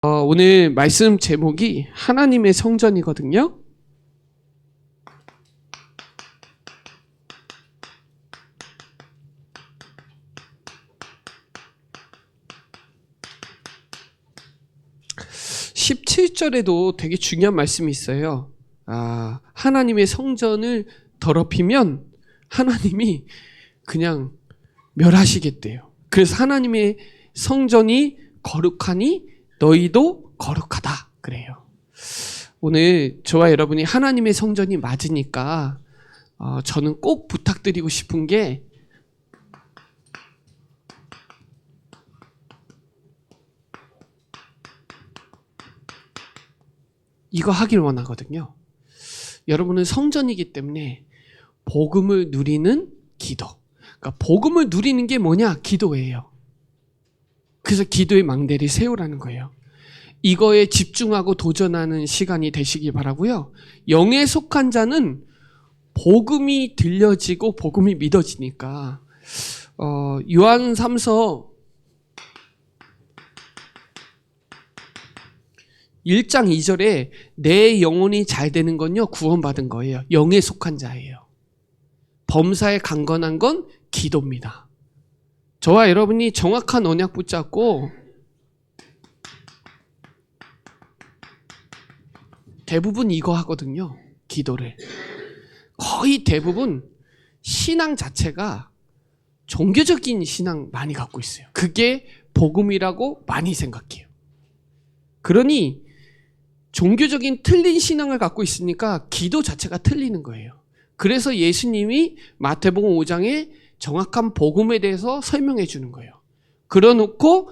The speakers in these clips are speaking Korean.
오늘 말씀 제목이 하나님의 성전이거든요. (17절에도) 되게 중요한 말씀이 있어요. 하나님의 성전을 더럽히면 하나님이 그냥 멸하시겠대요. 그래서 하나님의 성전이 거룩하니 너희도 거룩하다 그래요. 오늘 저와 여러분이 하나님의 성전이 맞으니까 저는 꼭 부탁드리고 싶은 게 이거 하길 원하거든요. 여러분은 성전이기 때문에 복음을 누리는 기도. 그러니까 복음을 누리는 게 뭐냐? 기도예요. 그래서 기도의 망대를 세우라는 거예요. 이거에 집중하고 도전하는 시간이 되시기 바라고요. 영에 속한 자는 복음이 들려지고 복음이 믿어지니까 요한 3서 1장 2절에 내 영혼이 잘 되는 건요 구원받은 거예요. 영에 속한 자예요. 범사에 강건한 건 기도입니다. 저와 여러분이 정확한 언약 붙잡고 대부분 이거 하거든요. 기도를. 거의 대부분 신앙 자체가 종교적인 신앙 많이 갖고 있어요. 그게 복음이라고 많이 생각해요. 그러니 종교적인 틀린 신앙을 갖고 있으니까 기도 자체가 틀리는 거예요. 그래서 예수님이 마태복음 5장에 정확한 복음에 대해서 설명해 주는 거예요. 그러놓고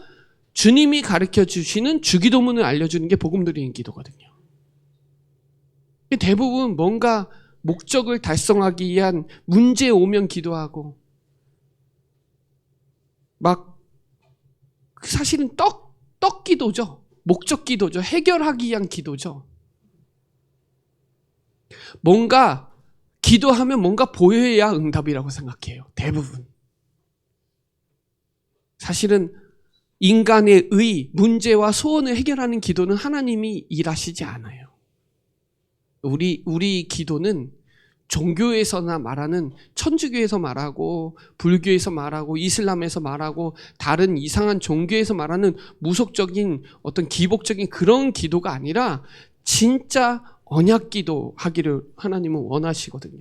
주님이 가르쳐 주시는 주기도문을 알려주는 게 복음 드리는 기도거든요. 대부분 뭔가 목적을 달성하기 위한 문제 오면 기도하고 막 사실은 떡 기도죠. 목적 기도죠. 해결하기 위한 기도죠. 뭔가 기도하면 뭔가 보여야 응답이라고 생각해요. 대부분. 사실은 인간의 문제와 소원을 해결하는 기도는 하나님이 일하시지 않아요. 우리 기도는 종교에서나 말하는 천주교에서 말하고 불교에서 말하고 이슬람에서 말하고 다른 이상한 종교에서 말하는 무속적인 어떤 기복적인 그런 기도가 아니라 진짜 언약 기도 하기를 하나님은 원하시거든요.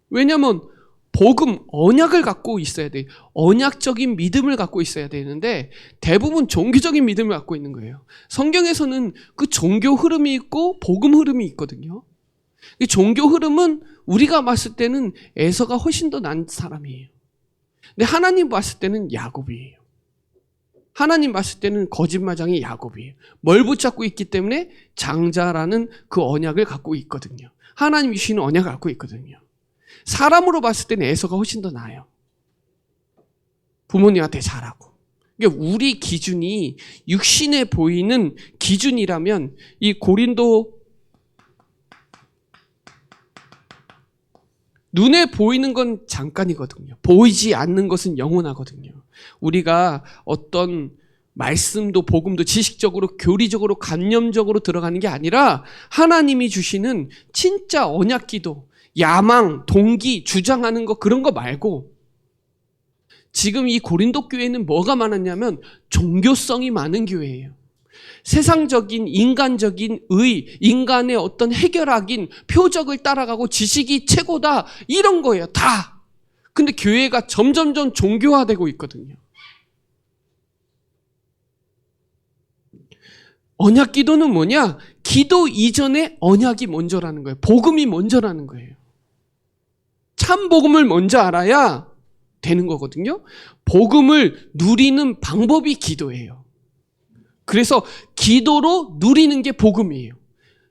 왜냐하면 복음, 언약을 갖고 있어야 돼요. 언약적인 믿음을 갖고 있어야 되는데 대부분 종교적인 믿음을 갖고 있는 거예요. 성경에서는 그 종교 흐름이 있고 복음 흐름이 있거든요. 이 종교 흐름은 우리가 봤을 때는 에서가 훨씬 더 난 사람이에요. 근데 하나님 봤을 때는 야곱이에요. 하나님 봤을 때는 거짓말장이 야곱이에요. 뭘 붙잡고 있기 때문에 장자라는 그 언약을 갖고 있거든요. 하나님 주시는 언약을 갖고 있거든요. 사람으로 봤을 때는 에서가 훨씬 더 나아요. 부모님한테 잘하고. 그러니까 우리 기준이 육신에 보이는 기준이라면 이 고린도 눈에 보이는 건 잠깐이거든요. 보이지 않는 것은 영원하거든요. 우리가 어떤 말씀도 복음도 지식적으로 교리적으로 관념적으로 들어가는 게 아니라 하나님이 주시는 진짜 언약 기도, 야망, 동기, 주장하는 거 그런 거 말고 지금 이 고린도 교회는 뭐가 많았냐면 종교성이 많은 교회예요. 세상적인 인간적인 인간의 어떤 해결학인 표적을 따라가고 지식이 최고다 이런 거예요. 다. 근데 교회가 점점점 종교화되고 있거든요. 언약 기도는 뭐냐? 기도 이전에 언약이 먼저라는 거예요. 복음이 먼저라는 거예요. 참 복음을 먼저 알아야 되는 거거든요. 복음을 누리는 방법이 기도예요. 그래서 기도로 누리는 게 복음이에요.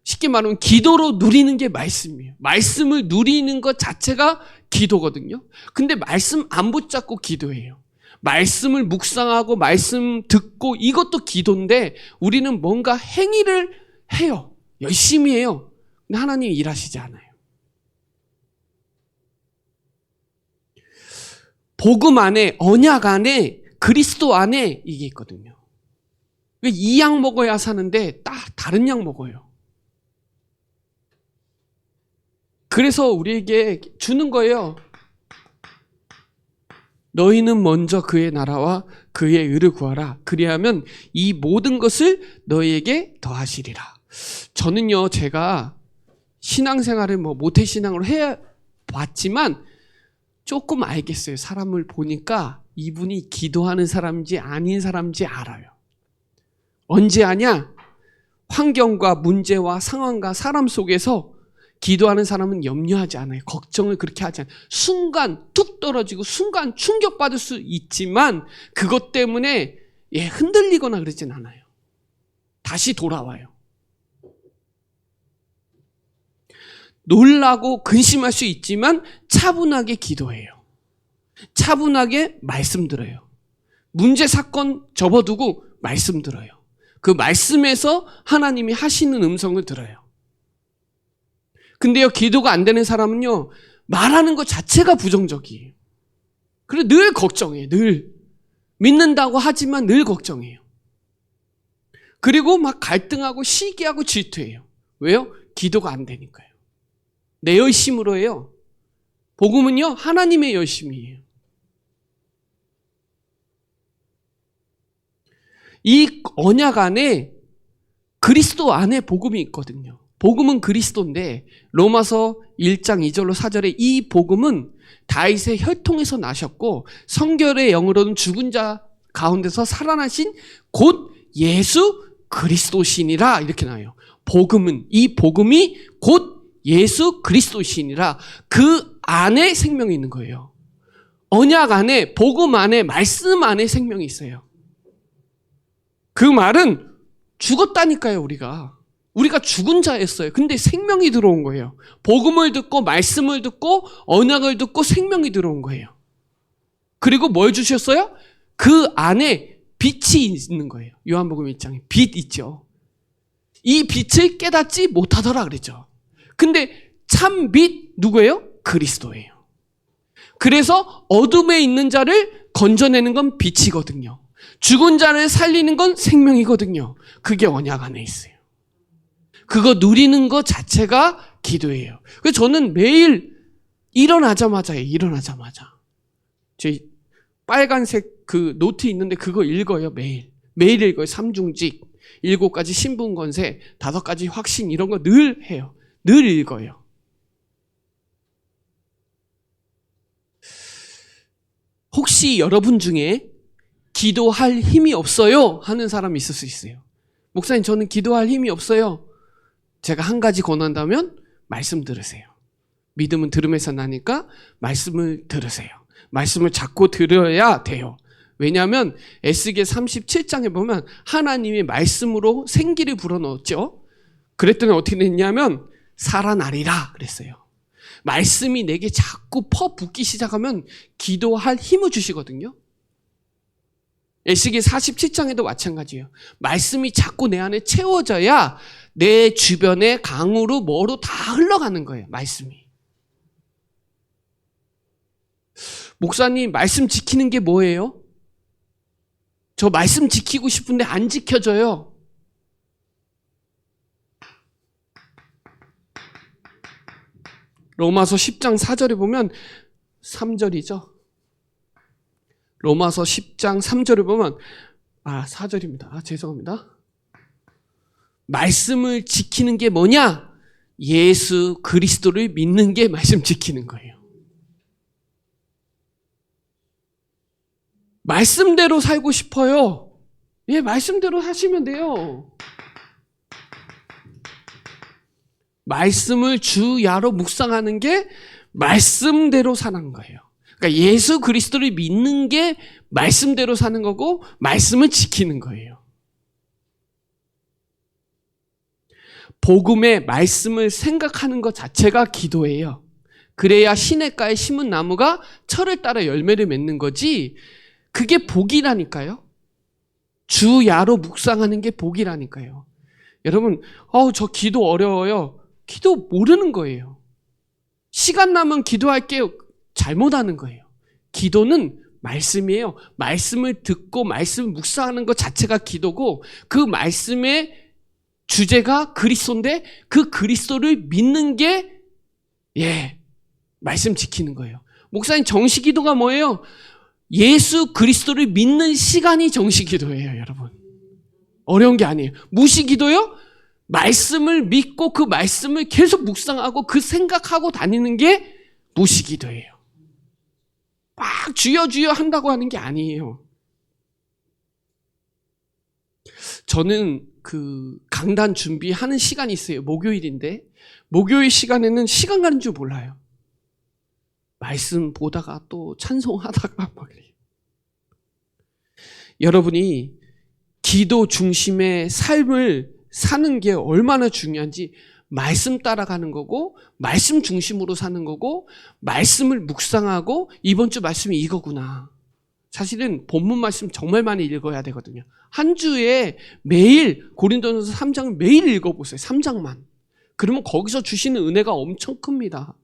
쉽게 말하면 기도로 누리는 게 말씀이에요. 말씀을 누리는 것 자체가 기도거든요. 근데 말씀 안 붙잡고 기도해요. 말씀을 묵상하고 말씀 듣고 이것도 기도인데 우리는 뭔가 행위를 해요. 열심히 해요. 근데 하나님이 일하시지 않아요. 복음 안에, 언약 안에 그리스도 안에 이게 있거든요. 이 약 먹어야 사는데 다른 약 먹어요. 그래서 우리에게 주는 거예요. 너희는 먼저 그의 나라와 그의 의를 구하라. 그리하면 이 모든 것을 너희에게 더하시리라. 저는요, 제가 신앙생활을 모태신앙으로 해봤지만 조금 알겠어요. 사람을 보니까 이분이 기도하는 사람인지 아닌 사람인지 알아요. 언제 아냐? 환경과 문제와 상황과 사람 속에서 기도하는 사람은 염려하지 않아요. 걱정을 그렇게 하지 않아요. 순간 툭 떨어지고 순간 충격받을 수 있지만 그것 때문에 흔들리거나 그러진 않아요. 다시 돌아와요. 놀라고 근심할 수 있지만 차분하게 기도해요. 차분하게 말씀 들어요. 문제 사건 접어두고 말씀 들어요. 그 말씀에서 하나님이 하시는 음성을 들어요. 근데요, 기도가 안 되는 사람은요, 말하는 것 자체가 부정적이에요. 그리고 늘 걱정해요. 늘. 믿는다고 하지만 늘 걱정해요. 그리고 막 갈등하고 시기하고 질투해요. 왜요? 기도가 안 되니까요. 내 열심으로 해요. 복음은요, 하나님의 열심이에요. 이 언약 안에 그리스도 안에 복음이 있거든요. 복음은 그리스도인데 로마서 1장 2절로 4절에 이 복음은 다윗의 혈통에서 나셨고 성결의 영으로는 죽은 자 가운데서 살아나신 곧 예수 그리스도시니라 이렇게 나와요. 복음은 이 복음이 곧 예수 그리스도시니라 그 안에 생명이 있는 거예요. 언약 안에 복음 안에 말씀 안에 생명이 있어요. 그 말은 죽었다니까요. 우리가 죽은 자였어요. 근데 생명이 들어온 거예요. 복음을 듣고 말씀을 듣고 언약을 듣고 생명이 들어온 거예요. 그리고 뭘 주셨어요? 그 안에 빛이 있는 거예요. 요한복음 1장에 빛 있죠. 이 빛을 깨닫지 못하더라 그랬죠. 근데 참 빛 누구예요? 그리스도예요. 그래서 어둠에 있는 자를 건져내는 건 빛이거든요. 죽은 자를 살리는 건 생명이거든요. 그게 언약 안에 있어요. 그거 누리는 것 자체가 기도예요. 그래서 저는 매일 일어나자마자 제 빨간색 그 노트 있는데 그거 읽어요. 매일 읽어요. 삼중직, 7가지 신분건세, 5가지 확신 이런 거 늘 해요. 늘 읽어요. 혹시 여러분 중에 기도할 힘이 없어요 하는 사람이 있을 수 있어요. 목사님, 저는 기도할 힘이 없어요. 제가 한 가지 권한다면 말씀 들으세요. 믿음은 들음에서 나니까 말씀을 들으세요. 말씀을 자꾸 들어야 돼요. 왜냐하면 에스겔 37장에 보면 하나님이 말씀으로 생기를 불어넣었죠. 그랬더니 어떻게 됐냐면 살아나리라 그랬어요. 말씀이 내게 자꾸 퍼붓기 시작하면 기도할 힘을 주시거든요. 에스겔 47장에도 마찬가지예요. 말씀이 자꾸 내 안에 채워져야 내 주변에 강으로 뭐로 다 흘러가는 거예요. 말씀이. 목사님, 말씀 지키는 게 뭐예요? 저 말씀 지키고 싶은데 안 지켜져요. 로마서 10장 4절에 보면 3절이죠. 로마서 10장 3절을 보면 4절입니다. 죄송합니다. 말씀을 지키는 게 뭐냐? 예수 그리스도를 믿는 게 말씀 지키는 거예요. 말씀대로 살고 싶어요. 말씀대로 하시면 돼요. 말씀을 주야로 묵상하는 게 말씀대로 사는 거예요. 그러니까 예수 그리스도를 믿는 게 말씀대로 사는 거고 말씀을 지키는 거예요. 복음의 말씀을 생각하는 것 자체가 기도예요. 그래야 시냇가에 심은 나무가 철을 따라 열매를 맺는 거지 그게 복이라니까요. 주야로 묵상하는 게 복이라니까요. 여러분, 저 기도 어려워요. 기도 모르는 거예요. 시간 나면 기도할게요. 잘못하는 거예요. 기도는 말씀이에요. 말씀을 듣고 말씀을 묵상하는 것 자체가 기도고 그 말씀의 주제가 그리스도인데 그 그리스도를 믿는 게 말씀 지키는 거예요. 목사님 정시 기도가 뭐예요? 예수 그리스도를 믿는 시간이 정시 기도예요, 여러분. 어려운 게 아니에요. 무시 기도요? 말씀을 믿고 그 말씀을 계속 묵상하고 그 생각하고 다니는 게 무시 기도예요. 막 주여 주여 한다고 하는 게 아니에요. 저는 그 강단 준비하는 시간이 있어요. 목요일인데 목요일 시간에는 시간 가는 줄 몰라요. 말씀 보다가 또 찬송하다가 막 이래요. 여러분이 기도 중심의 삶을 사는 게 얼마나 중요한지 말씀 따라가는 거고 말씀 중심으로 사는 거고 말씀을 묵상하고 이번 주 말씀이 이거구나. 사실은 본문 말씀 정말 많이 읽어야 되거든요. 한 주에 매일 고린도전서 3장을 매일 읽어보세요. 3장만. 그러면 거기서 주시는 은혜가 엄청 큽니다.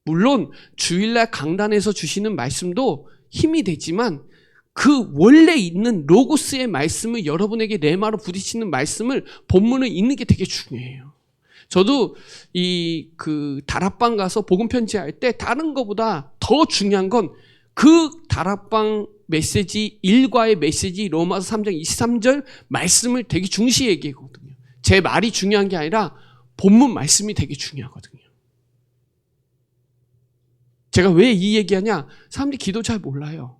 물론 주일날 강단에서 주시는 말씀도 힘이 되지만 그 원래 있는 로고스의 말씀을 여러분에게 레마로 부딪히는 말씀을 본문을 읽는 게 되게 중요해요. 저도 그 다락방 가서 복음 편지할 때 다른 것보다 더 중요한 건 그 다락방 메시지 일과의 메시지 로마서 3장 23절 말씀을 되게 중시 얘기하거든요. 제 말이 중요한 게 아니라 본문 말씀이 되게 중요하거든요. 제가 왜 이 얘기하냐? 사람들이 기도 잘 몰라요.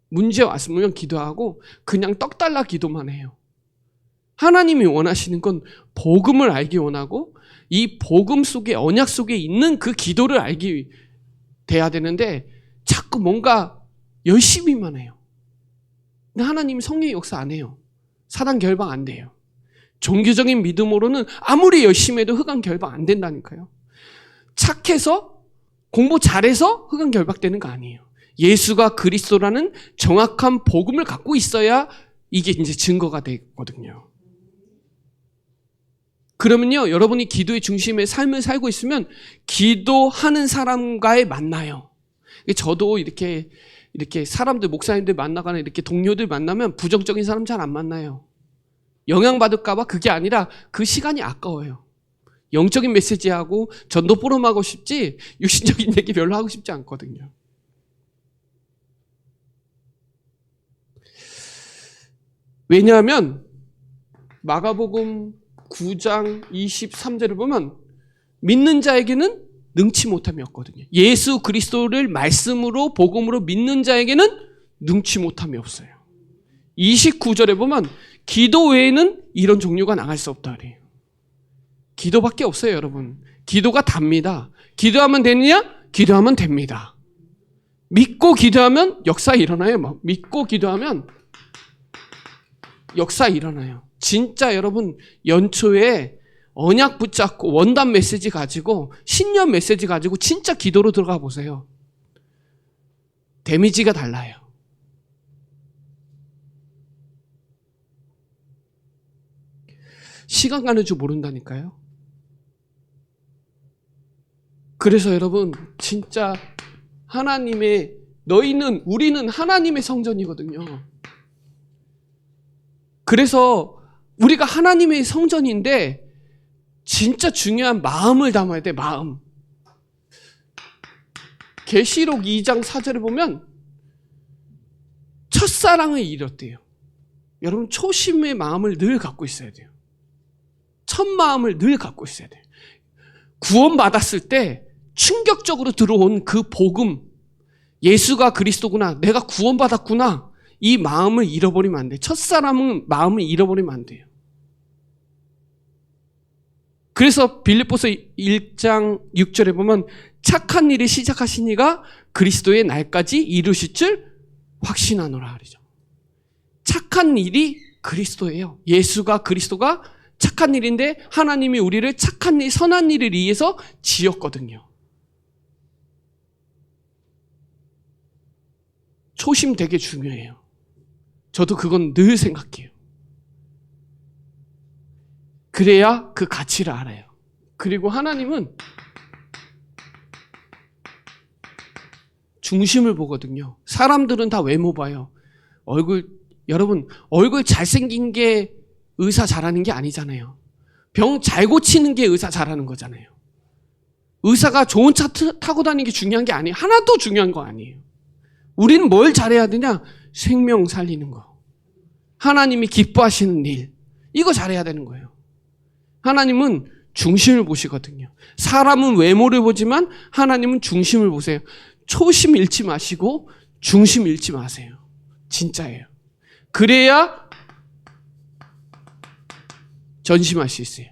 문제 왔으면 기도하고 그냥 떡 달라 기도만 해요. 하나님이 원하시는 건 복음을 알기 원하고 이 복음 속에 언약 속에 있는 그 기도를 알기 돼야 되는데 자꾸 뭔가 열심히만 해요. 근데 하나님이 성령의 역사 안 해요. 사단 결방 안 돼요. 종교적인 믿음으로는 아무리 열심히 해도 흑암 결방 안 된다니까요. 착해서 공부 잘해서 흑암 결박되는 거 아니에요. 예수가 그리스도라는 정확한 복음을 갖고 있어야 이게 이제 증거가 되거든요. 그러면요, 여러분이 기도의 중심의 삶을 살고 있으면 기도하는 사람과의 만나요. 저도 이렇게 사람들, 목사님들 만나거나 이렇게 동료들 만나면 부정적인 사람 잘 안 만나요. 영향받을까봐 그게 아니라 그 시간이 아까워요. 영적인 메시지하고 전도 포럼하고 싶지 육신적인 얘기 별로 하고 싶지 않거든요. 왜냐하면 마가복음 9장 23절을 보면 믿는 자에게는 능치 못함이 없거든요. 예수 그리스도를 말씀으로 복음으로 믿는 자에게는 능치 못함이 없어요. 29절에 보면 기도 외에는 이런 종류가 나갈 수 없다 그래요. 기도밖에 없어요, 여러분. 기도가 답니다. 기도하면 되느냐? 기도하면 됩니다. 믿고 기도하면 역사 일어나요. 믿고 기도하면 역사 일어나요. 진짜 여러분 연초에 언약 붙잡고 원단 메시지 가지고 신년 메시지 가지고 진짜 기도로 들어가 보세요. 데미지가 달라요. 시간 가는 줄 모른다니까요. 그래서 여러분 진짜 우리는 하나님의 성전이거든요. 그래서 우리가 하나님의 성전인데 진짜 중요한 마음을 담아야 돼. 마음. 계시록 2장 4절에 보면 첫사랑을 잃었대요. 여러분 초심의 마음을 늘 갖고 있어야 돼요. 첫 마음을 늘 갖고 있어야 돼요. 구원받았을 때 충격적으로 들어온 그 복음, 예수가 그리스도구나, 내가 구원받았구나, 이 마음을 잃어버리면 안 돼요. 첫사랑은 마음을 잃어버리면 안 돼요. 그래서 빌립보서 1장 6절에 보면 착한 일을 시작하신 이가 그리스도의 날까지 이루실 줄 확신하노라 그러죠. 착한 일이 그리스도예요. 예수가 그리스도가 착한 일인데 하나님이 우리를 착한 일, 선한 일을 위해서 지었거든요. 초심 되게 중요해요. 저도 그건 늘 생각해요. 그래야 그 가치를 알아요. 그리고 하나님은 중심을 보거든요. 사람들은 다 외모 봐요. 여러분, 얼굴 잘생긴 게 의사 잘하는 게 아니잖아요. 병 잘 고치는 게 의사 잘하는 거잖아요. 의사가 좋은 차 타고 다니는 게 중요한 게 아니에요. 하나도 중요한 거 아니에요. 우리는 뭘 잘해야 되냐? 생명 살리는 거. 하나님이 기뻐하시는 일. 이거 잘해야 되는 거예요. 하나님은 중심을 보시거든요. 사람은 외모를 보지만 하나님은 중심을 보세요. 초심 잃지 마시고 중심 잃지 마세요. 진짜예요. 그래야 전심할 수 있어요.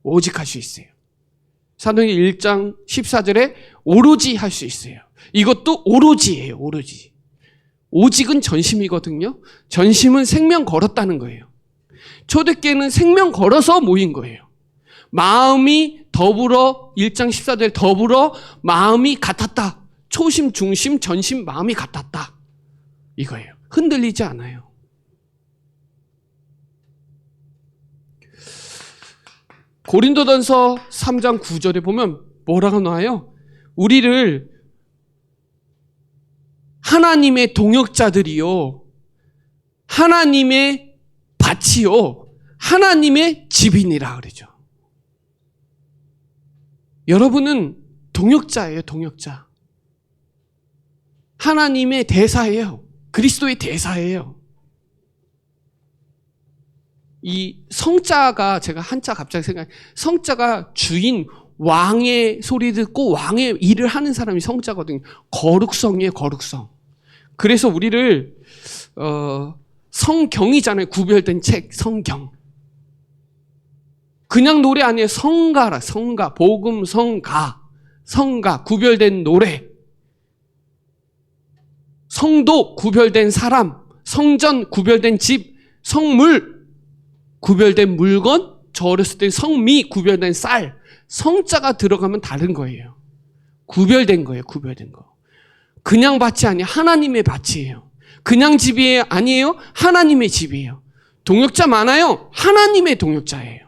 오직 할 수 있어요. 사도행전 1장 14절에 오로지 할 수 있어요. 이것도 오로지예요. 오로지. 오직은 전심이거든요. 전심은 생명 걸었다는 거예요. 초대교회는 생명 걸어서 모인 거예요. 마음이 더불어 1장 14절에 더불어 마음이 같았다. 초심, 중심, 전심, 마음이 같았다. 이거예요. 흔들리지 않아요. 고린도전서 3장 9절에 보면 뭐라고 나와요? 우리를 하나님의 동역자들이요, 하나님의 밭이요, 하나님의 집이니라 그러죠. 여러분은 동역자예요. 동역자. 하나님의 대사예요. 그리스도의 대사예요. 이 성자가, 제가 한자 갑자기 성자가 주인, 왕의 소리 듣고 왕의 일을 하는 사람이 성자거든요. 거룩성이에요. 거룩성. 그래서 우리를 성경이잖아요. 구별된 책, 성경. 그냥 노래 아니에요. 성가라. 성가. 복음, 성가. 성가. 구별된 노래. 성도, 구별된 사람. 성전, 구별된 집. 성물, 구별된 물건. 저 어렸을 때 성미, 구별된 쌀. 성자가 들어가면 다른 거예요. 구별된 거예요. 구별된 거. 그냥 밭이 아니에요. 하나님의 밭이에요. 그냥 집이 아니에요. 하나님의 집이에요. 동역자 많아요. 하나님의 동역자예요.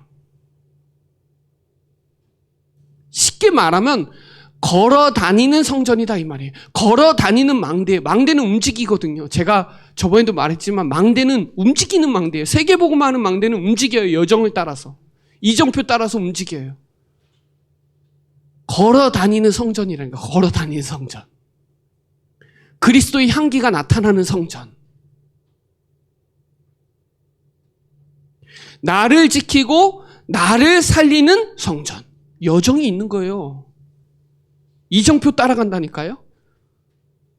쉽게 말하면 걸어 다니는 성전이다 이 말이에요. 걸어 다니는 망대예요. 망대는 움직이거든요. 제가 저번에도 말했지만 망대는 움직이는 망대예요. 세계복음하는 망대는 움직여요. 여정을 따라서. 이정표 따라서 움직여요. 걸어 다니는 성전이라니까. 걸어 다니는 성전. 그리스도의 향기가 나타나는 성전. 나를 지키고 나를 살리는 성전. 여정이 있는 거예요. 이정표 따라간다니까요.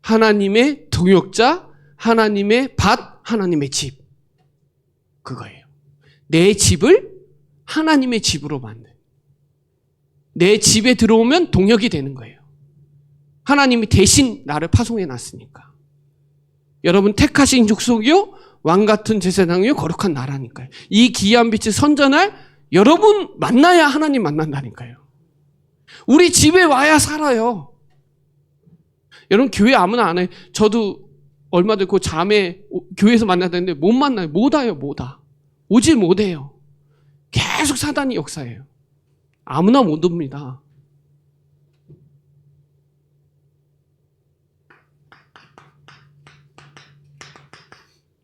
하나님의 동역자, 하나님의 밭, 하나님의 집. 그거예요. 내 집을 하나님의 집으로 만든. 내 집에 들어오면 동역이 되는 거예요. 하나님이 대신 나를 파송해 놨으니까. 여러분 택하신 족속이요, 왕같은 제사장이요, 거룩한 나라니까요. 이 귀한 빛을 선전할 여러분 만나야 하나님 만난다니까요. 우리 집에 와야 살아요. 여러분 교회 아무나 안 해요. 저도 얼마 전에 그 자매 교회에서 만났는데 못 만나요. 못 와요. 못 와. 오지 못해요. 계속 사단이 역사해요. 아무나 못 옵니다.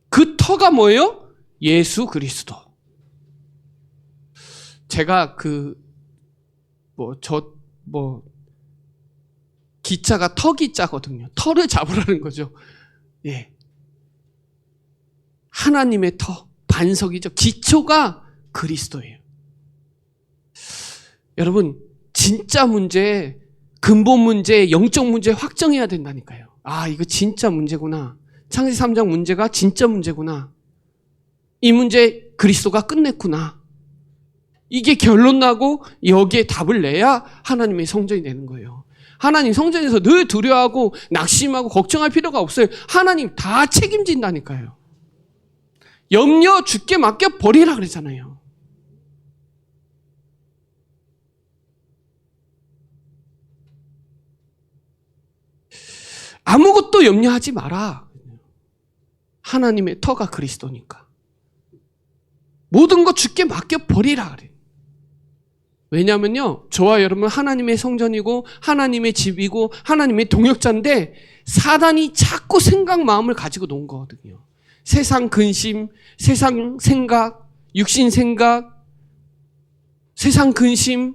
그 터가 뭐예요? 예수 그리스도. 제가 기자가 터기자거든요. 터를 잡으라는 거죠. 예. 하나님의 터, 반석이죠. 기초가 그리스도예요. 여러분, 진짜 문제, 근본 문제, 영적 문제 확정해야 된다니까요. 아, 이거 진짜 문제구나. 창세기 3장 문제가 진짜 문제구나. 이 문제 그리스도가 끝냈구나. 이게 결론 나고 여기에 답을 내야 하나님의 성전이 되는 거예요. 하나님 성전에서 늘 두려워하고 낙심하고 걱정할 필요가 없어요. 하나님 다 책임진다니까요. 염려 주께 맡겨 버리라 그랬잖아요. 아무것도 염려하지 마라. 하나님의 터가 그리스도니까. 모든 것 주께 맡겨 버리라 그래. 왜냐면요, 저와 여러분 하나님의 성전이고 하나님의 집이고 하나님의 동역자인데 사단이 자꾸 생각 마음을 가지고 논 거거든요. 세상 근심, 세상 생각, 육신 생각, 세상 근심.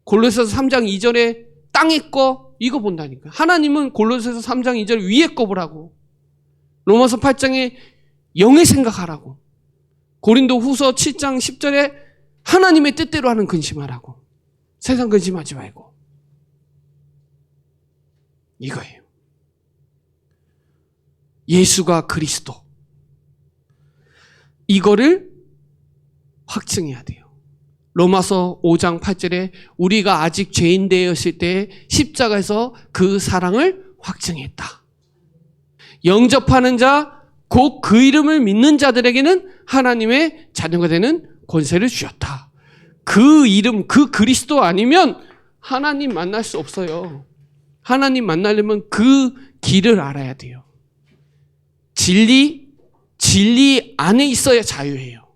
골로새서 3장 2절에 땅의 거 이거 본다니까. 하나님은 골로새서 3장 2절 위의 거 보라고. 로마서 8장에 영의 생각하라고. 고린도 후서 7장 10절에 하나님의 뜻대로 하는 근심하라고. 세상 근심하지 말고. 이거예요. 예수가 그리스도. 이거를 확증해야 돼요. 로마서 5장 8절에 우리가 아직 죄인 되었을 때 십자가에서 그 사랑을 확증했다. 영접하는 자, 곧 그 이름을 믿는 자들에게는 하나님의 자녀가 되는 권세를 주셨다. 그 이름, 그 그리스도 아니면 하나님 만날 수 없어요. 하나님 만나려면 그 길을 알아야 돼요. 진리 안에 있어야 자유해요.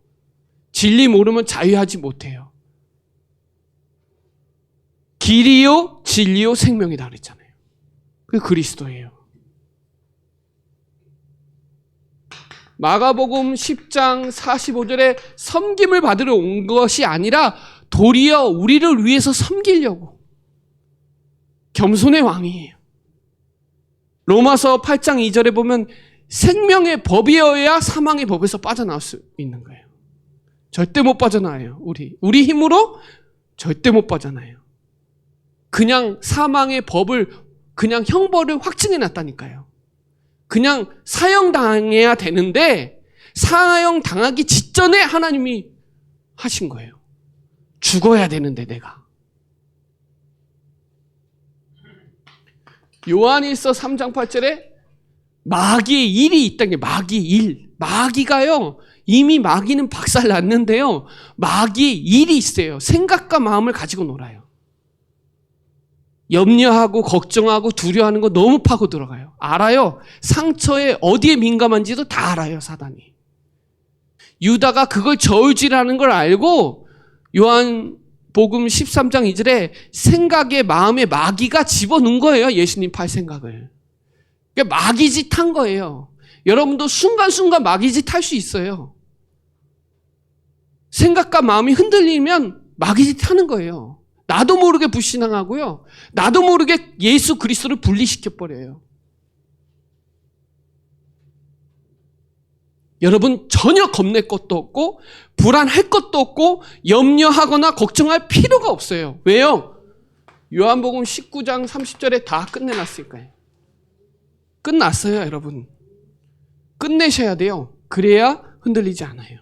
진리 모르면 자유하지 못해요. 길이요, 진리요, 생명이다 그랬잖아요. 그게 그리스도예요. 마가복음 10장 45절에 섬김을 받으러 온 것이 아니라 도리어 우리를 위해서 섬기려고. 겸손의 왕이에요. 로마서 8장 2절에 보면 생명의 법이어야 사망의 법에서 빠져나올 수 있는 거예요. 절대 못 빠져나와요. 우리 힘으로 절대 못 빠져나와요. 그냥 사망의 법을 그냥 형벌을 확증해 놨다니까요. 그냥 사형당해야 되는데 사형당하기 직전에 하나님이 하신 거예요. 죽어야 되는데 내가. 요한일서 3장 8절에 마귀의 일이 있다는 게 마귀의 일. 마귀가요. 이미 마귀는 박살 났는데요. 마귀의 일이 있어요. 생각과 마음을 가지고 놀아요. 염려하고 걱정하고 두려워하는 거 너무 파고 들어가요. 알아요. 상처에 어디에 민감한지도 다 알아요. 사단이. 유다가 그걸 저울질하는 걸 알고 요한복음 13장 2절에 생각에 마음에 마귀가 집어넣은 거예요. 예수님 팔 생각을. 그러니까 마귀짓 한 거예요. 여러분도 순간순간 마귀짓 할 수 있어요. 생각과 마음이 흔들리면 마귀짓 하는 거예요. 나도 모르게 불신앙하고요. 나도 모르게 예수 그리스도를 분리시켜버려요. 여러분 전혀 겁낼 것도 없고 불안할 것도 없고 염려하거나 걱정할 필요가 없어요. 왜요? 요한복음 19장 30절에 다 끝내놨으니까요. 끝났어요, 여러분. 끝내셔야 돼요. 그래야 흔들리지 않아요.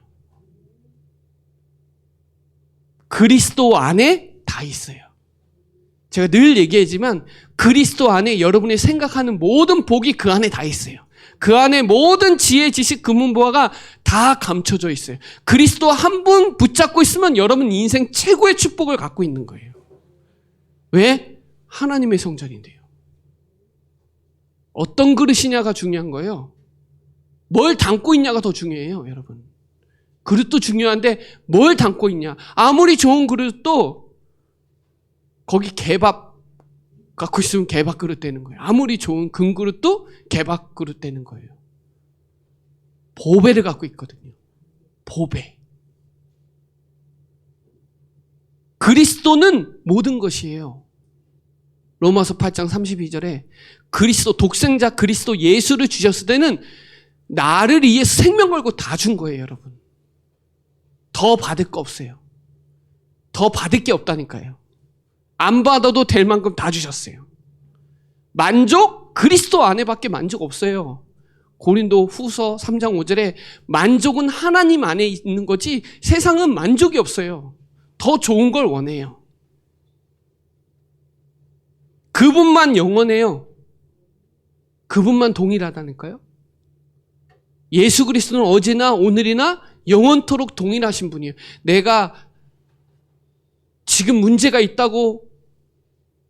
그리스도 안에 다 있어요. 제가 늘 얘기하지만 그리스도 안에 여러분이 생각하는 모든 복이 그 안에 다 있어요. 그 안에 모든 지혜, 지식, 금은보화가 다 감춰져 있어요. 그리스도 한 분 붙잡고 있으면 여러분 인생 최고의 축복을 갖고 있는 거예요. 왜? 하나님의 성전인데요. 어떤 그릇이냐가 중요한 거예요. 뭘 담고 있냐가 더 중요해요, 여러분. 그릇도 중요한데 뭘 담고 있냐. 아무리 좋은 그릇도 거기 개밥 갖고 있으면 개밥 그릇 되는 거예요. 아무리 좋은 금 그릇도 개밥 그릇 되는 거예요. 보배를 갖고 있거든요. 보배. 그리스도는 모든 것이에요. 로마서 8장 32절에 그리스도 독생자 그리스도 예수를 주셨을 때는 나를 위해서 생명 걸고 다 준 거예요, 여러분. 더 받을 거 없어요. 더 받을 게 없다니까요. 안 받아도 될 만큼 다 주셨어요. 만족? 그리스도 안에밖에 만족 없어요. 고린도 후서 3장 5절에 만족은 하나님 안에 있는 거지 세상은 만족이 없어요. 더 좋은 걸 원해요. 그분만 영원해요. 그분만 동일하다니까요. 예수 그리스도는 어제나 오늘이나 영원토록 동일하신 분이에요. 내가 지금 문제가 있다고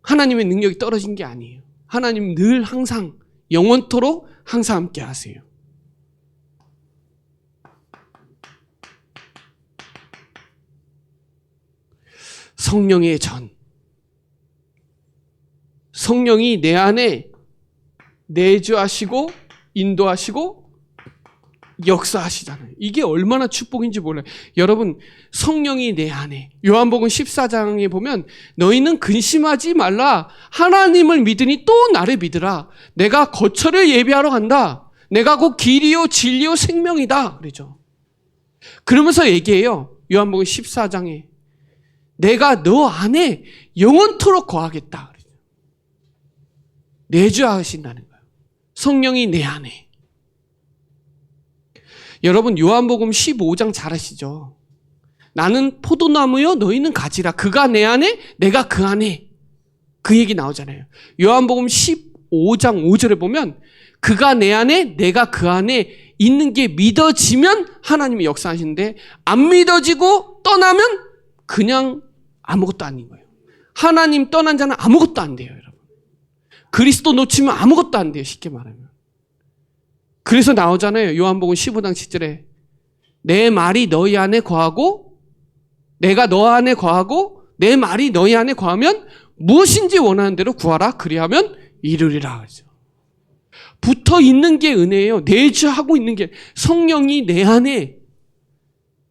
하나님의 능력이 떨어진 게 아니에요. 하나님 늘 항상 영원토록 항상 함께 하세요. 성령의 전. 성령이 내 안에 내주하시고 인도하시고 역사하시잖아요. 이게 얼마나 축복인지 몰라요. 여러분, 성령이 내 안에, 요한복음 14장에 보면 너희는 근심하지 말라. 하나님을 믿으니 또 나를 믿으라. 내가 거처를 예비하러 간다. 내가 곧 길이요 진리요 생명이다. 그러죠. 그러면서 얘기해요. 요한복음 14장에 내가 너 안에 영원토록 거하겠다. 내주하신다는 거예요. 성령이 내 안에. 여러분, 요한복음 15장 잘 아시죠? 나는 포도나무요 너희는 가지라. 그가 내 안에 내가 그 안에. 그 얘기 나오잖아요. 요한복음 15장 5절에 보면 그가 내 안에 내가 그 안에 있는 게 믿어지면 하나님이 역사하시는데 안 믿어지고 떠나면 그냥 아무것도 아닌 거예요. 하나님 떠난 자는 아무것도 안 돼요, 여러분. 그리스도 놓치면 아무것도 안 돼요, 쉽게 말하면. 그래서 나오잖아요. 요한복음 15장 10절에 내 말이 너희 안에 거하고 내가 너 안에 거하고 내 말이 너희 안에 거하면 무엇인지 원하는 대로 구하라. 그리하면 이루리라. 그러죠. 붙어 있는 게 은혜예요. 내주하고 있는 게 성령이 내 안에.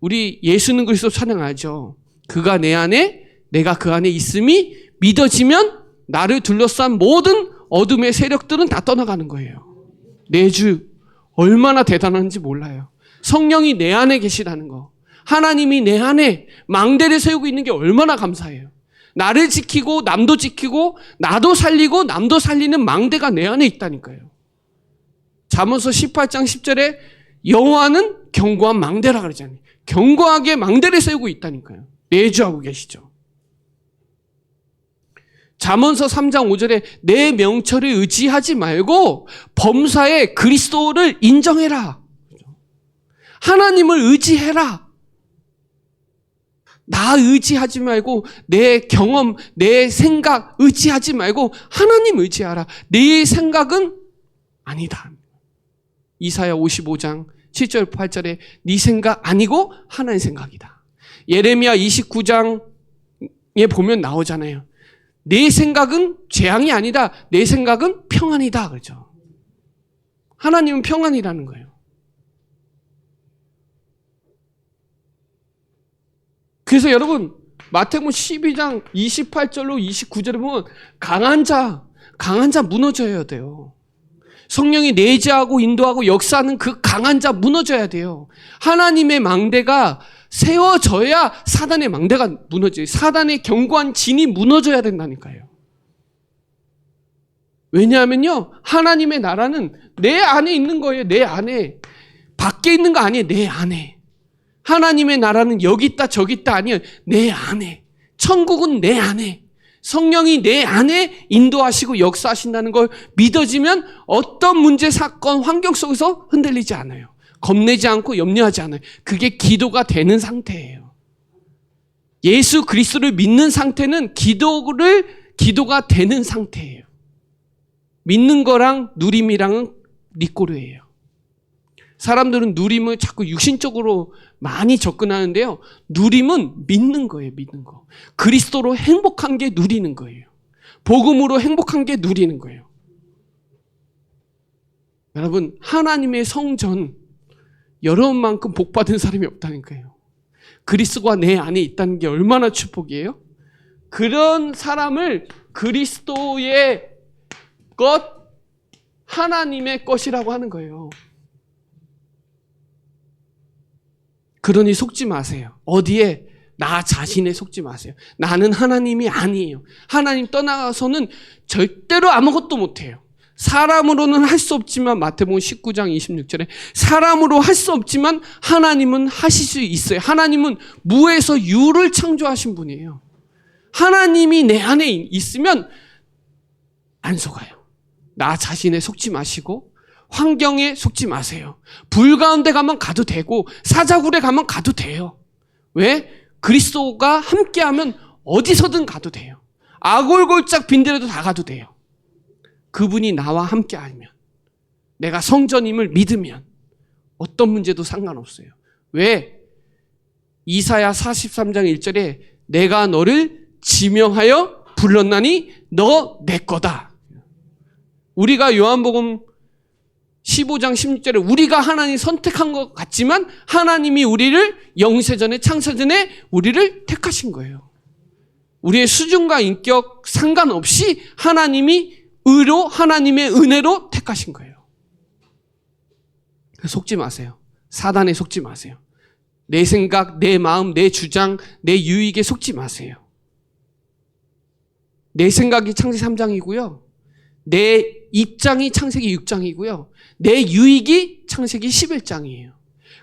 우리 예수는 그리스도 찬양하죠. 그가 내 안에 내가 그 안에 있음이 믿어지면 나를 둘러싼 모든 어둠의 세력들은 다 떠나가는 거예요. 내주 얼마나 대단한지 몰라요. 성령이 내 안에 계시다는 거. 하나님이 내 안에 망대를 세우고 있는 게 얼마나 감사해요. 나를 지키고 남도 지키고 나도 살리고 남도 살리는 망대가 내 안에 있다니까요. 잠언서 18장 10절에 여호와는 견고한 망대라 그러잖아요. 견고하게 망대를 세우고 있다니까요. 내주하고 계시죠. 잠언서 3장 5절에 내 명철을 의지하지 말고 범사에 그리스도를 인정해라. 하나님을 의지해라. 나 의지하지 말고 내 경험, 내 생각 의지하지 말고 하나님 의지하라. 내 생각은 아니다. 이사야 55장 7절 8절에 네 생각 아니고 하나님 생각이다. 예레미야 29장에 보면 나오잖아요. 내 생각은 재앙이 아니다. 내 생각은 평안이다. 그렇죠. 하나님은 평안이라는 거예요. 그래서 여러분 마태복음 12장 28절로 29절에 보면 강한 자 무너져야 돼요. 성령이 내재하고 인도하고 역사하는 그 강한 자 무너져야 돼요. 하나님의 망대가 세워져야 사단의 망대가 무너져요. 사단의 견고한 진이 무너져야 된다니까요. 왜냐하면요, 하나님의 나라는 내 안에 있는 거예요. 내 안에. 밖에 있는 거 아니에요. 내 안에. 하나님의 나라는 여기 있다 저기 있다 아니에요. 내 안에. 천국은 내 안에. 성령이 내 안에 인도하시고 역사하신다는 걸 믿어지면 어떤 문제, 사건, 환경 속에서 흔들리지 않아요. 겁내지 않고 염려하지 않아요. 그게 기도가 되는 상태예요. 예수 그리스도를 믿는 상태는 기도가 되는 상태예요. 믿는 거랑 누림이랑은 리꼬르예요. 사람들은 누림을 자꾸 육신적으로 많이 접근하는데요. 누림은 믿는 거예요. 믿는 거. 그리스도로 행복한 게 누리는 거예요. 복음으로 행복한 게 누리는 거예요. 여러분, 하나님의 성전 여러분만큼 복받은 사람이 없다니까요. 그리스도가 내 안에 있다는 게 얼마나 축복이에요? 그런 사람을 그리스도의 것, 하나님의 것이라고 하는 거예요. 그러니 속지 마세요. 어디에? 나 자신에 속지 마세요. 나는 하나님이 아니에요. 하나님 떠나서는 절대로 아무것도 못해요. 사람으로는 할 수 없지만 마태복음 19장 26절에 사람으로 할 수 없지만 하나님은 하실 수 있어요. 하나님은 무에서 유를 창조하신 분이에요. 하나님이 내 안에 있으면 안 속아요. 나 자신에 속지 마시고 환경에 속지 마세요. 불 가운데 가면 가도 되고 사자굴에 가면 가도 돼요. 왜? 그리스도가 함께하면 어디서든 가도 돼요. 아골골짝 빈들에도 다 가도 돼요. 그분이 나와 함께하면, 내가 성전임을 믿으면 어떤 문제도 상관없어요. 왜? 이사야 43장 1절에 내가 너를 지명하여 불렀나니 너 내 거다. 우리가 요한복음 15장 16절에 우리가 하나님 선택한 것 같지만 하나님이 우리를 영세전에 창세전에 우리를 택하신 거예요. 우리의 수준과 인격 상관없이 하나님이 의로 하나님의 은혜로 택하신 거예요. 속지 마세요. 사단에 속지 마세요. 내 생각, 내 마음, 내 주장, 내 유익에 속지 마세요. 내 생각이 창세기 3장이고요. 내 입장이 창세기 6장이고요. 내 유익이 창세기 11장이에요.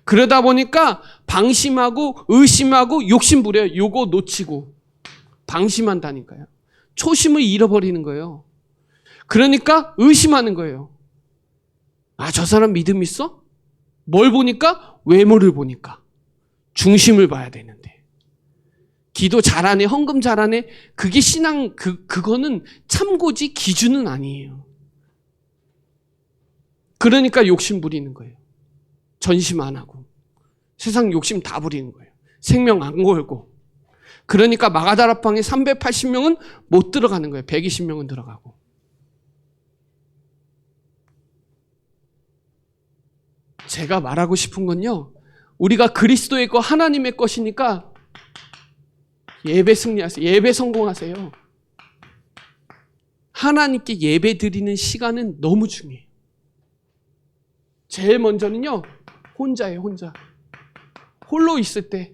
그러다 보니까 방심하고 의심하고 욕심부려요. 요거 놓치고 방심한다니까요. 초심을 잃어버리는 거예요. 그러니까 의심하는 거예요. 아, 저 사람 믿음 있어? 뭘 보니까? 외모를 보니까. 중심을 봐야 되는데. 기도 잘하네, 헌금 잘하네. 그게 신앙, 그거는 참고지 기준은 아니에요. 그러니까 욕심 부리는 거예요. 전심 안 하고. 세상 욕심 다 부리는 거예요. 생명 안 걸고. 그러니까 마가다락방에 380명은 못 들어가는 거예요. 120명은 들어가고. 제가 말하고 싶은 건요. 우리가 그리스도의 거 하나님의 것이니까 예배 승리하세요. 예배 성공하세요. 하나님께 예배 드리는 시간은 너무 중요해요. 제일 먼저는요. 혼자예요. 혼자. 홀로 있을 때.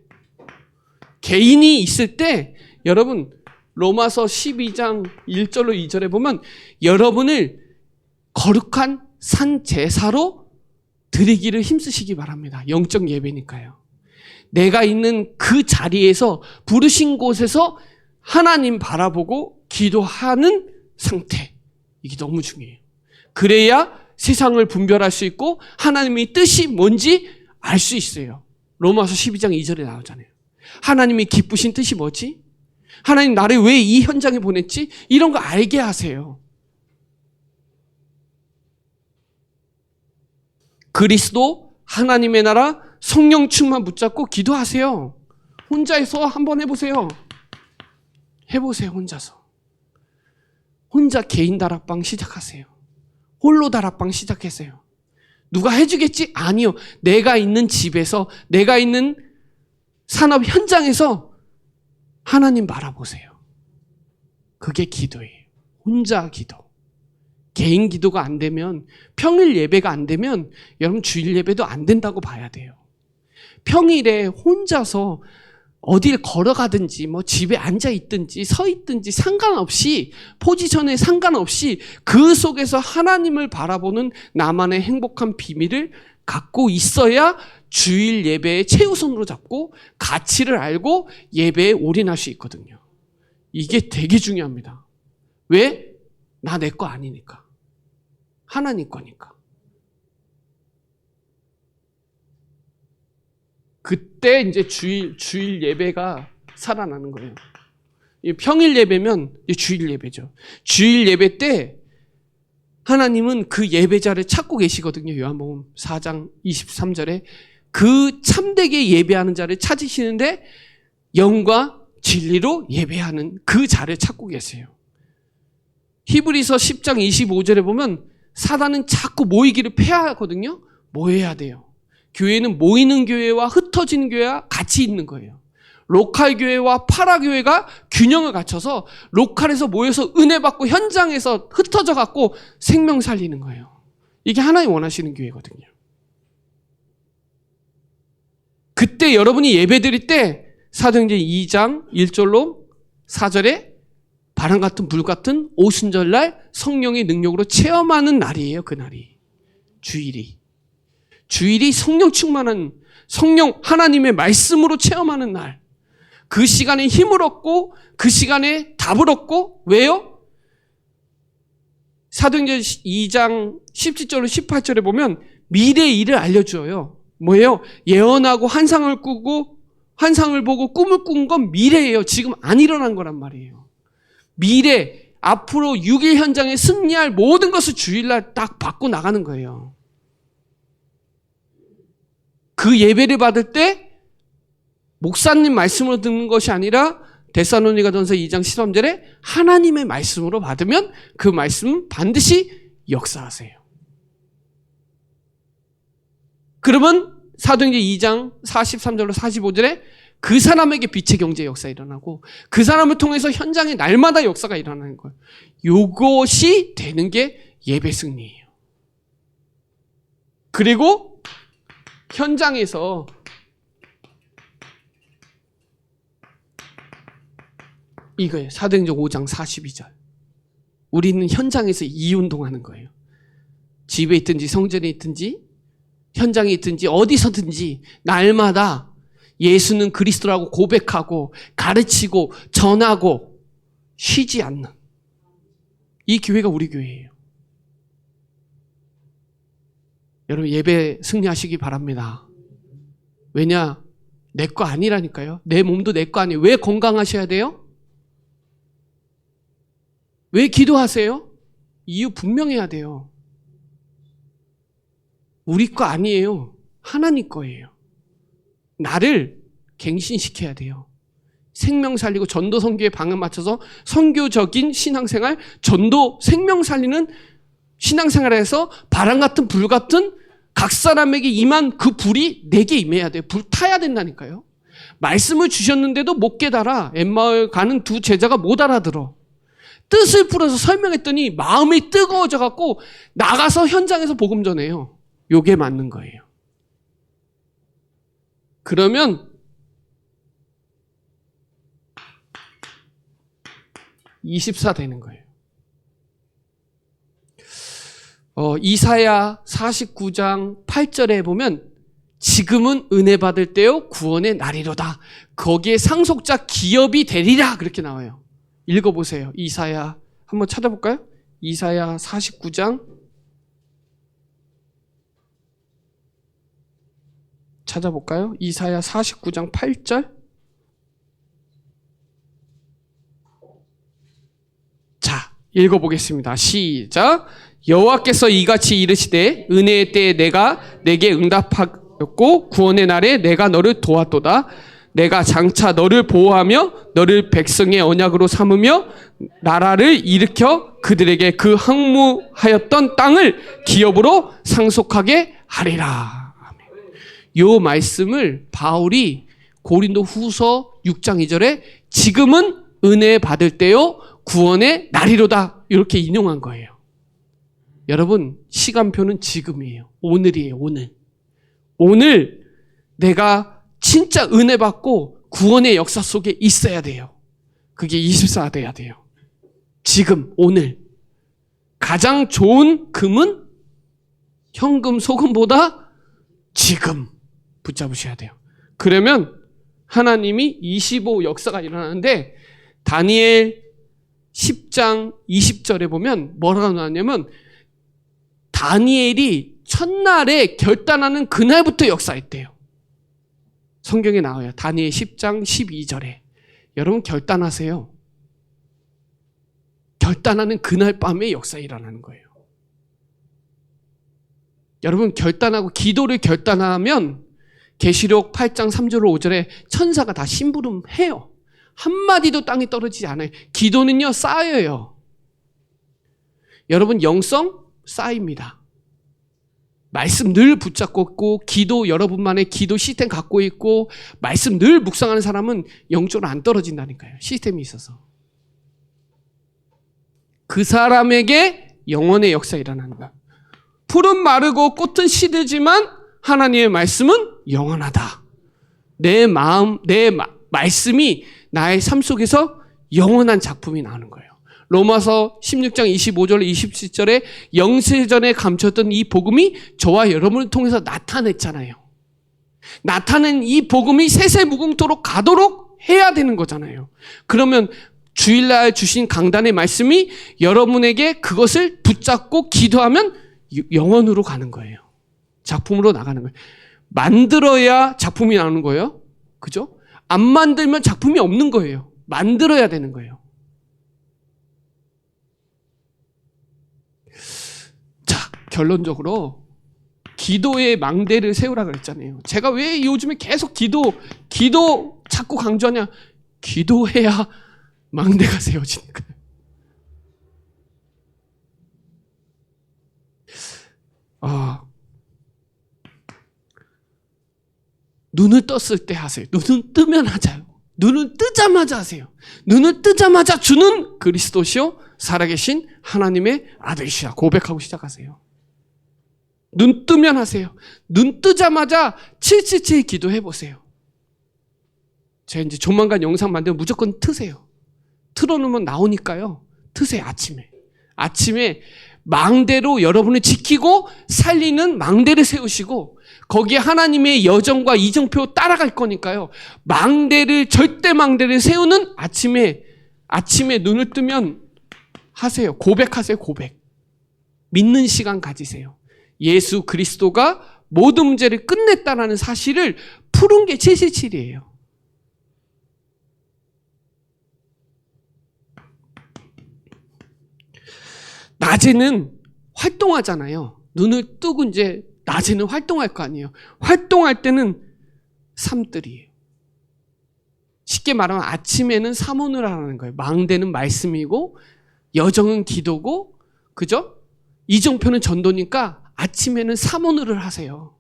개인이 있을 때 여러분 로마서 12장 1절로 2절에 보면 여러분을 거룩한 산 제사로 드리기를 힘쓰시기 바랍니다. 영적 예배니까요. 내가 있는 그 자리에서 부르신 곳에서 하나님 바라보고 기도하는 상태. 이게 너무 중요해요. 그래야 세상을 분별할 수 있고 하나님의 뜻이 뭔지 알 수 있어요. 로마서 12장 2절에 나오잖아요. 하나님이 기쁘신 뜻이 뭐지? 하나님 나를 왜 이 현장에 보냈지? 이런 거 알게 하세요. 그리스도, 하나님의 나라, 성령 충만 붙잡고 기도하세요. 혼자서 한번 해보세요. 해보세요, 혼자서. 혼자 개인 다락방 시작하세요. 홀로 다락방 시작하세요. 누가 해주겠지? 아니요. 내가 있는 집에서, 내가 있는 산업 현장에서 하나님 바라보세요. 그게 기도예요. 혼자 기도. 개인 기도가 안 되면, 평일 예배가 안 되면 여러분 주일 예배도 안 된다고 봐야 돼요. 평일에 혼자서 어딜 걸어가든지 뭐 집에 앉아 있든지 서 있든지 상관없이 포지션에 상관없이 그 속에서 하나님을 바라보는 나만의 행복한 비밀을 갖고 있어야 주일 예배의 최우선으로 잡고 가치를 알고 예배에 올인할 수 있거든요. 이게 되게 중요합니다. 왜? 나 내 거 아니니까. 하나님 거니까. 그때 이제 주일 예배가 살아나는 거예요. 평일 예배면 주일 예배죠. 주일 예배 때 하나님은 그 예배자를 찾고 계시거든요. 요한복음 4장 23절에 그 참되게 예배하는 자를 찾으시는데 영과 진리로 예배하는 그 자를 찾고 계세요. 히브리서 10장 25절에 보면 사단은 자꾸 모이기를 폐하거든요. 모여야 돼요. 교회는 모이는 교회와 흩어지는 교회와 같이 있는 거예요. 로컬 교회와 파라 교회가 균형을 갖춰서 로컬에서 모여서 은혜 받고 현장에서 흩어져 갖고 생명 살리는 거예요. 이게 하나님 원하시는 교회거든요. 그때 여러분이 예배 드릴 때 사도행전 2장 1절로 4절에 바람 같은 불 같은 오순절날 성령의 능력으로 체험하는 날이에요. 그날이. 주일이 성령 충만한 성령 하나님의 말씀으로 체험하는 날. 그 시간에 힘을 얻고 그 시간에 답을 얻고 왜요? 사도행전 2장 17절로 18절에 보면 미래의 일을 알려줘요. 뭐예요? 예언하고 환상을 꾸고 환상을 보고 꿈을 꾼 건 미래예요. 지금 안 일어난 거란 말이에요. 미래, 앞으로 6일 현장에 승리할 모든 것을 주일날 딱 받고 나가는 거예요. 그 예배를 받을 때 목사님 말씀으로 듣는 것이 아니라 데살로니가전서 2장 13절에 하나님의 말씀으로 받으면 그 말씀은 반드시 역사하세요. 그러면 사도행전 2장 43절로 45절에 그 사람에게 빛의 경제 역사 일어나고 그 사람을 통해서 현장에 날마다 역사가 일어나는 거예요. 이것이 되는 게 예배 승리예요. 그리고 현장에서 이거예요. 사도행전 5장 42절. 우리는 현장에서 이운동하는 거예요. 집에 있든지 성전에 있든지 현장에 있든지 어디서든지 날마다 예수는 그리스도라고 고백하고 가르치고 전하고 쉬지 않는 이 교회가 우리 교회예요. 여러분 예배 승리하시기 바랍니다. 왜냐? 내 거 아니라니까요. 내 몸도 내 거 아니에요. 왜 건강하셔야 돼요? 왜 기도하세요? 이유 분명해야 돼요. 우리 거 아니에요. 하나님 거예요. 나를 갱신시켜야 돼요. 생명 살리고 전도 선교에 방향 맞춰서 선교적인 신앙생활, 전도 생명 살리는 신앙생활에서 바람 같은 불 같은 각 사람에게 임한 그 불이 내게 임해야 돼요. 불 타야 된다니까요. 말씀을 주셨는데도 못 깨달아. 엠마을 가는 두 제자가 못 알아들어. 뜻을 풀어서 설명했더니 마음이 뜨거워져 갖고 나가서 현장에서 복음 전해요. 요게 맞는 거예요. 그러면 24 되는 거예요. 이사야 49장 8절에 보면 지금은 은혜 받을 때요 구원의 날이로다. 거기에 상속자 기업이 되리라 그렇게 나와요. 읽어보세요. 이사야 한번 찾아볼까요? 이사야 49장 찾아볼까요? 이사야 49장 8절. 자, 읽어보겠습니다. 시작. 여호와께서 이같이 이르시되 은혜의 때에 내가 내게 응답하였고 구원의 날에 내가 너를 도왔도다. 내가 장차 너를 보호하며 너를 백성의 언약으로 삼으며 나라를 일으켜 그들에게 그 항무하였던 땅을 기업으로 상속하게 하리라. 요 말씀을 바울이 고린도 후서 6장 2절에 지금은 은혜 받을 때요 구원의 날이로다 이렇게 인용한 거예요. 여러분 시간표는 지금이에요. 오늘이에요. 오늘 내가 진짜 은혜 받고 구원의 역사 속에 있어야 돼요. 그게 24 돼야 돼요. 지금 오늘 가장 좋은 금은 현금 소금보다 지금 붙잡으셔야 돼요. 그러면 하나님이 25 역사가 일어나는데 다니엘 10장 20절에 보면 뭐라고 나왔냐면 다니엘이 첫날에 결단하는 그날부터 역사했대요. 성경에 나와요. 다니엘 10장 12절에. 여러분 결단하세요. 결단하는 그날 밤에 역사 일어나는 거예요. 여러분 결단하고 기도를 결단하면 계시록 8장 3절 5절에 천사가 다 심부름해요. 한마디도 땅에 떨어지지 않아요. 기도는요 쌓여요. 여러분 영성 쌓입니다. 말씀 늘 붙잡고 있고 기도 여러분만의 기도 시스템 갖고 있고 말씀 늘 묵상하는 사람은 영적으로 안 떨어진다니까요. 시스템이 있어서. 그 사람에게 영혼의 역사 일어나는 거야. 풀은 마르고 꽃은 시들지만 하나님의 말씀은 영원하다. 내 마음, 말씀이 나의 삶 속에서 영원한 작품이 나오는 거예요. 로마서 16장 25절 27절에 영세전에 감췄던 이 복음이 저와 여러분을 통해서 나타냈잖아요. 나타낸 이 복음이 세세무궁토록 가도록 해야 되는 거잖아요. 그러면 주일날 주신 강단의 말씀이 여러분에게 그것을 붙잡고 기도하면 영원으로 가는 거예요. 작품으로 나가는 거예요. 만들어야 작품이 나오는 거예요. 그죠? 안 만들면 작품이 없는 거예요. 만들어야 되는 거예요. 자, 결론적으로 기도의 망대를 세우라 그랬잖아요. 제가 왜 요즘에 계속 기도 자꾸 강조하냐? 기도해야 망대가 세워지는 거예요. 눈을 떴을 때 하세요. 눈을 뜨면 하자요. 눈을 뜨자마자 하세요. 눈을 뜨자마자 주는 그리스도시요 살아계신 하나님의 아들이시라 고백하고 시작하세요. 눈 뜨면 하세요. 눈 뜨자마자 777 기도해 보세요. 제가 이제 조만간 영상 만들면 무조건 트세요. 틀어놓으면 나오니까요. 트세요. 아침에 망대로 여러분을 지키고 살리는 망대를 세우시고 거기에 하나님의 여정과 이정표 따라갈 거니까요. 절대 망대를 세우는 아침에 눈을 뜨면 하세요. 고백하세요. 고백. 믿는 시간 가지세요. 예수 그리스도가 모든 문제를 끝냈다라는 사실을 푸는 게 777이에요. 낮에는 활동하잖아요. 눈을 뜨고 이제 낮에는 활동할 거 아니에요. 활동할 때는 삶들이에요. 쉽게 말하면 아침에는 사모를 하라는 거예요. 망대는 말씀이고 여정은 기도고 그죠? 이정표는 전도니까 아침에는 사모를 하세요.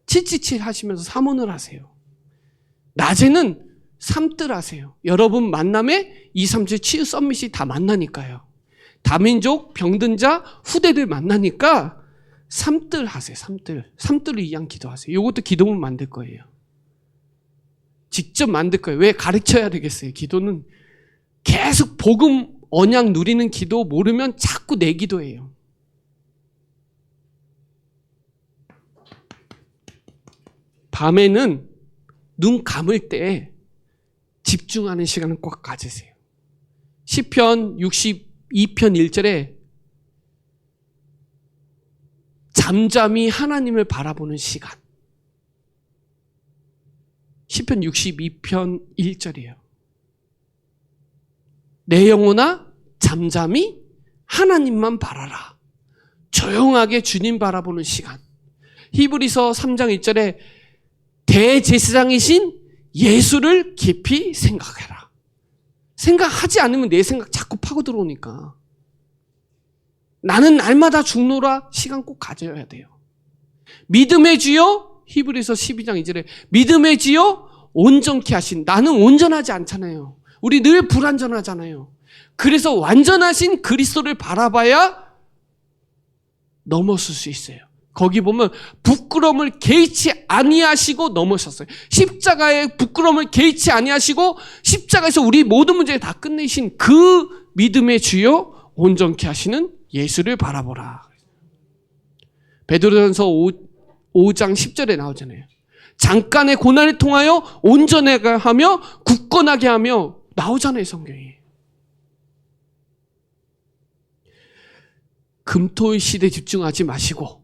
777 하시면서 사모를 하세요. 낮에는 삶들 하세요. 여러분 만남에 237 치유 썸밋이 다 만나니까요. 다민족, 병든 자, 후대들 만나니까 삶들 하세요. 삶들을 위한 기도하세요. 이것도 기도문 만들 거예요. 직접 만들 거예요. 왜 가르쳐야 되겠어요? 기도는 계속 복음 언약 누리는 기도 모르면 자꾸 내 기도예요. 밤에는 눈 감을 때 집중하는 시간을 꼭 가지세요. 시편 62편 1절에 잠잠히 하나님을 바라보는 시간. 시편 62편 1절이에요. 내 영혼아 잠잠히 하나님만 바라라. 조용하게 주님 바라보는 시간. 히브리서 3장 1절에 대제사장이신 예수를 깊이 생각해라. 생각하지 않으면 내 생각 자꾸 파고 들어오니까. 나는 날마다 죽노라 시간 꼭 가져야 돼요. 믿음의 주여 히브리서 12장 2절에 믿음의 주여 온전케 하신. 나는 온전하지 않잖아요. 우리 늘 불완전하잖아요. 그래서 완전하신 그리스도를 바라봐야 넘어설 수 있어요. 거기 보면 부끄러움을 개의치 아니하시고 넘으셨어요. 십자가의 부끄러움을 개의치 아니하시고 십자가에서 우리 모든 문제를 다 끝내신 그 믿음의 주여 온전케 하시는 예수를 바라보라. 베드로전서 5장 10절에 나오잖아요. 잠깐의 고난을 통하여 온전하게 하며 굳건하게 하며 나오잖아요, 성경이. 금토일 시대에 집중하지 마시고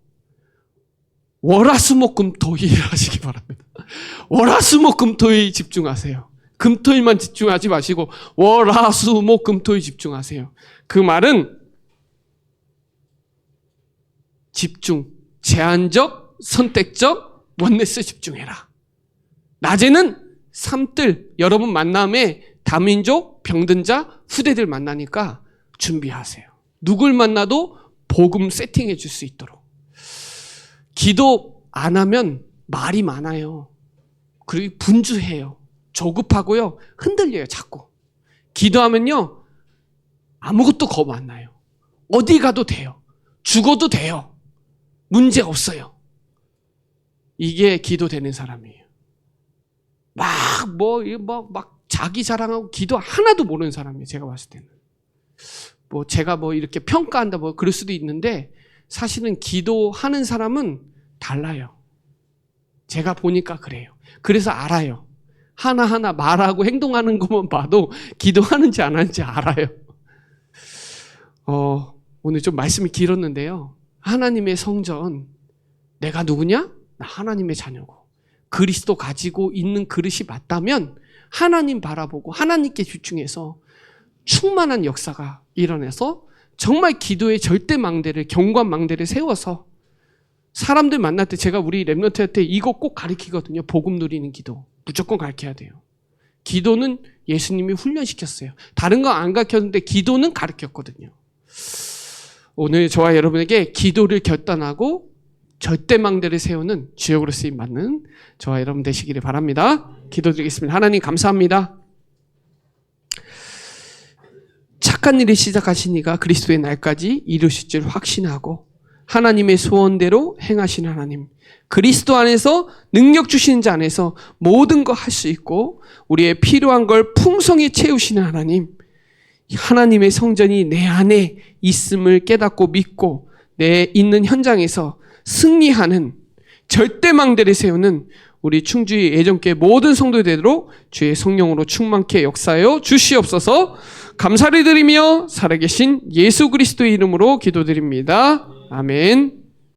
월화수목금토일 하시기 바랍니다. 월화수목금토일 집중하세요. 금토일만 집중하지 마시고 월화수목금토일 집중하세요. 그 말은 집중, 제한적, 선택적, 원네스 집중해라. 낮에는 삶들, 여러분 만남에 다민족, 병든 자, 후대들 만나니까 준비하세요. 누굴 만나도 복음 세팅해 줄 수 있도록. 기도 안 하면 말이 많아요. 그리고 분주해요. 조급하고요. 흔들려요, 자꾸. 기도하면요. 아무것도 겁 안 나요. 어디 가도 돼요. 죽어도 돼요. 문제 없어요. 이게 기도되는 사람이에요. 막 자기 자랑하고 기도 하나도 모르는 사람이에요. 제가 봤을 때는. 제가 이렇게 평가한다 그럴 수도 있는데 사실은 기도하는 사람은 달라요. 제가 보니까 그래요. 그래서 알아요. 하나하나 말하고 행동하는 것만 봐도 기도하는지 안 하는지 알아요. 오늘 좀 말씀이 길었는데요. 하나님의 성전, 내가 누구냐? 나 하나님의 자녀고. 그리스도 가지고 있는 그릇이 맞다면 하나님 바라보고 하나님께 집중해서 충만한 역사가 일어나서 정말 기도의 절대 망대를, 경관 망대를 세워서 사람들 만날 때 제가 우리 랩런트한테 이거 꼭 가르치거든요. 복음 누리는 기도. 무조건 가르쳐야 돼요. 기도는 예수님이 훈련시켰어요. 다른 거 안 가르쳤는데 기도는 가르쳤거든요. 오늘 저와 여러분에게 기도를 결단하고 절대망대를 세우는 주역으로 쓰임 받는 저와 여러분 되시기를 바랍니다. 기도드리겠습니다. 하나님 감사합니다. 착한 일을 시작하시니가 그리스도의 날까지 이루실 줄 확신하고 하나님의 소원대로 행하신 하나님, 그리스도 안에서 능력 주시는 자 안에서 모든 거 할 수 있고 우리의 필요한 걸 풍성히 채우시는 하나님, 하나님의 성전이 내 안에 있음을 깨닫고 믿고 내 있는 현장에서 승리하는 절대망대를 세우는 우리 충주의 예전교회 모든 성도들 되도록 주의 성령으로 충만케 역사하여 주시옵소서. 감사를 드리며 살아계신 예수 그리스도의 이름으로 기도드립니다. 아멘.